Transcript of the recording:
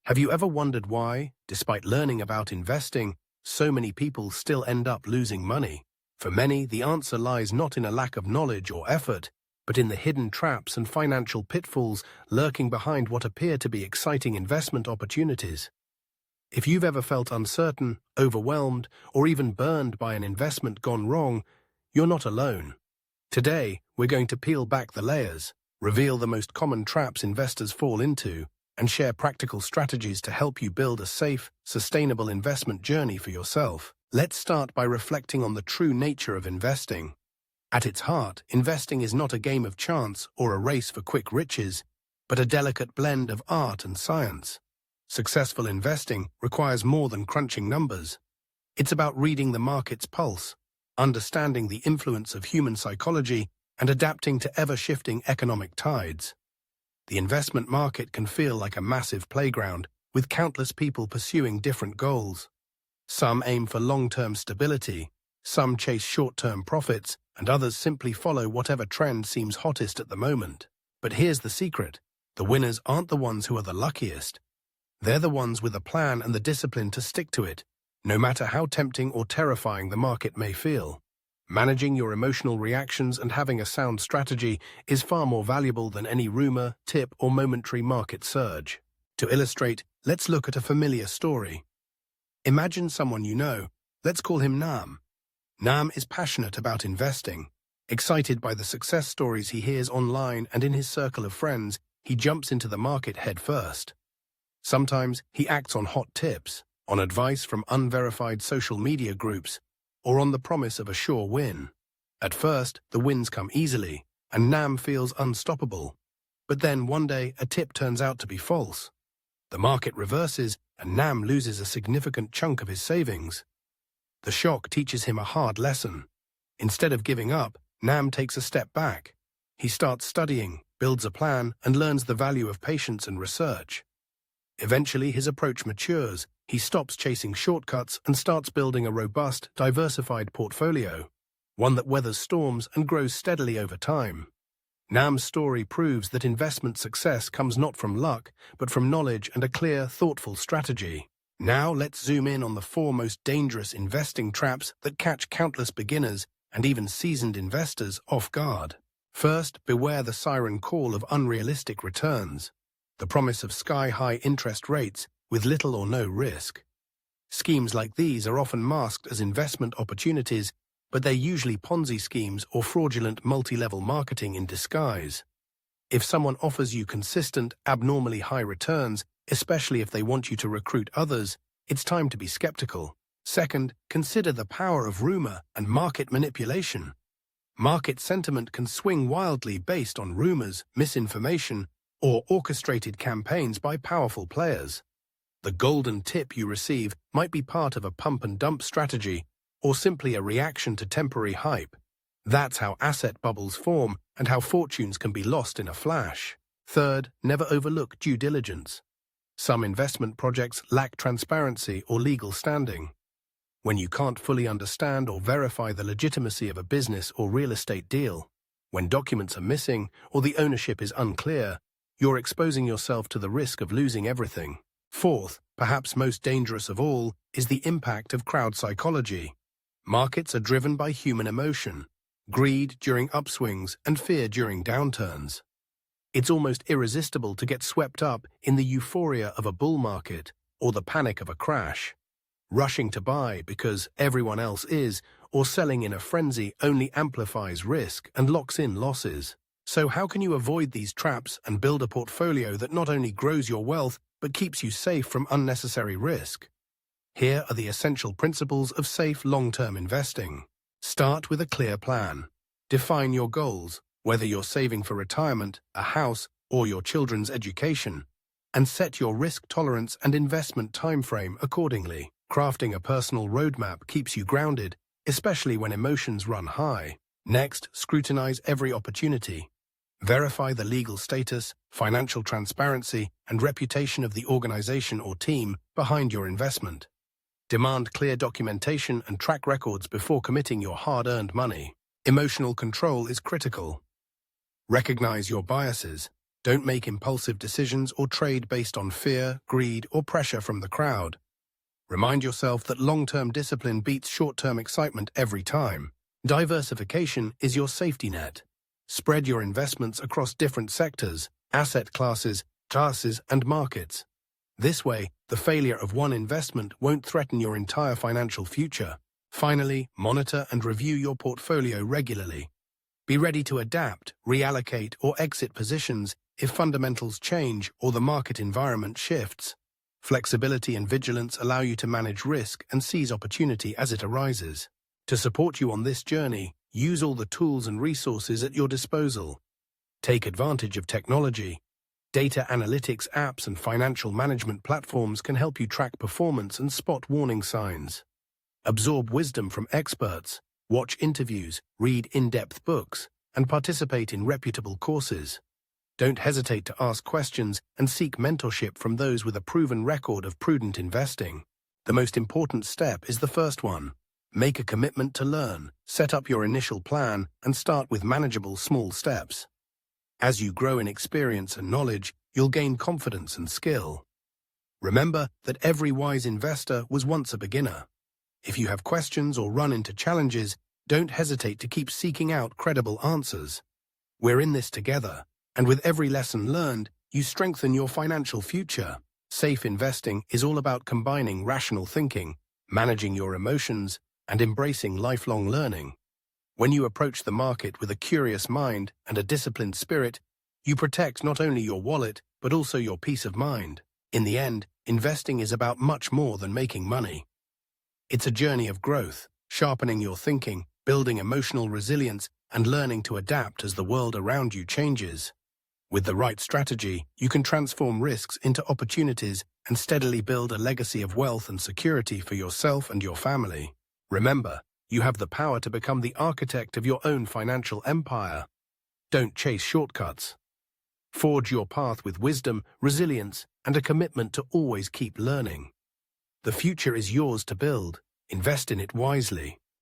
Have you ever wondered why, despite learning about investing, so many people still end up losing money? For many, the answer lies not in a lack of knowledge or effort, but in the hidden traps and financial pitfalls lurking behind what appear to be exciting investment opportunities. If you've ever felt uncertain, overwhelmed, or even burned by an investment gone wrong, you're not alone. Today, we're going to peel back the layers, reveal the most common traps investors fall into, and share practical strategies to help you build a safe, sustainable investment journey for yourself. Let's start by reflecting on the true nature of investing. At its heart, investing is not a game of chance or a race for quick riches, but a delicate blend of art and science. Successful investing requires more than crunching numbers. It's about reading the market's pulse, understanding the influence of human psychology, and adapting to ever-shifting economic tides. The investment market can feel like a massive playground, with countless people pursuing different goals. Some aim for long-term stability, some chase short-term profits, and others simply follow whatever trend seems hottest at the moment. But here's the secret: the winners aren't the ones who are the luckiest. They're the ones with a plan and the discipline to stick to it, no matter how tempting or terrifying the market may feel. Managing your emotional reactions and having a sound strategy is far more valuable than any rumor, tip, or momentary market surge. To illustrate, let's look at a familiar story. Imagine someone you know. Let's call him Nam. Nam is passionate about investing. Excited by the success stories he hears online and in his circle of friends, he jumps into the market head first. Sometimes he acts on hot tips, on advice from unverified social media groups, or on the promise of a sure win. At first, the wins come easily, and Nam feels unstoppable. But then one day, a tip turns out to be false. The market reverses, and Nam loses a significant chunk of his savings. The shock teaches him a hard lesson. Instead of giving up, Nam takes a step back. He starts studying, builds a plan, and learns the value of patience and research. Eventually, his approach matures. He stops chasing shortcuts and starts building a robust, diversified portfolio, one that weathers storms and grows steadily over time. Nam's story proves that investment success comes not from luck, but from knowledge and a clear, thoughtful strategy. Now let's zoom in on the 4 most dangerous investing traps that catch countless beginners and even seasoned investors off guard. First, beware the siren call of unrealistic returns. The promise of sky-high interest rates with little or no risk. Schemes like these are often masked as investment opportunities, but they're usually Ponzi schemes or fraudulent multi-level marketing in disguise. If someone offers you consistent, abnormally high returns, especially if they want you to recruit others, it's time to be skeptical. Second, consider the power of rumor and market manipulation. Market sentiment can swing wildly based on rumors, misinformation, or orchestrated campaigns by powerful players. The golden tip you receive might be part of a pump-and-dump strategy or simply a reaction to temporary hype. That's how asset bubbles form and how fortunes can be lost in a flash. Third, never overlook due diligence. Some investment projects lack transparency or legal standing. When you can't fully understand or verify the legitimacy of a business or real estate deal, when documents are missing or the ownership is unclear, you're exposing yourself to the risk of losing everything. Fourth, perhaps most dangerous of all, is the impact of crowd psychology. Markets are driven by human emotion, greed during upswings and fear during downturns. It's almost irresistible to get swept up in the euphoria of a bull market or the panic of a crash. Rushing to buy because everyone else is, or selling in a frenzy only amplifies risk and locks in losses. So how can you avoid these traps and build a portfolio that not only grows your wealth, but keeps you safe from unnecessary risk? Here are the essential principles of safe long-term investing. Start with a clear plan. Define your goals, whether you're saving for retirement, a house, or your children's education, and set your risk tolerance and investment timeframe accordingly. Crafting a personal roadmap keeps you grounded, especially when emotions run high. Next, scrutinize every opportunity. Verify the legal status, financial transparency, and reputation of the organization or team behind your investment. Demand clear documentation and track records before committing your hard-earned money. Emotional control is critical. Recognize your biases. Don't make impulsive decisions or trade based on fear, greed, or pressure from the crowd. Remind yourself that long-term discipline beats short-term excitement every time. Diversification is your safety net. Spread your investments across different sectors, asset classes, and markets. This way, the failure of one investment won't threaten your entire financial future. Finally, monitor and review your portfolio regularly. Be ready to adapt, reallocate, or exit positions if fundamentals change or the market environment shifts. Flexibility and vigilance allow you to manage risk and seize opportunity as it arises. To support you on this journey, use all the tools and resources at your disposal. Take advantage of technology. Data analytics apps and financial management platforms can help you track performance and spot warning signs. Absorb wisdom from experts, watch interviews, read in-depth books, and participate in reputable courses. Don't hesitate to ask questions and seek mentorship from those with a proven record of prudent investing. The most important step is the first one. Make a commitment to learn, set up your initial plan, and start with manageable small steps. As you grow in experience and knowledge, you'll gain confidence and skill. Remember that every wise investor was once a beginner. If you have questions or run into challenges, don't hesitate to keep seeking out credible answers. We're in this together, and with every lesson learned, you strengthen your financial future. Safe investing is all about combining rational thinking, managing your emotions, and embracing lifelong learning. When you approach the market with a curious mind and a disciplined spirit, you protect not only your wallet, but also your peace of mind. In the end, investing is about much more than making money. It's a journey of growth, sharpening your thinking, building emotional resilience, and learning to adapt as the world around you changes. With the right strategy, you can transform risks into opportunities and steadily build a legacy of wealth and security for yourself and your family. Remember, you have the power to become the architect of your own financial empire. Don't chase shortcuts. Forge your path with wisdom, resilience, and a commitment to always keep learning. The future is yours to build. Invest in it wisely.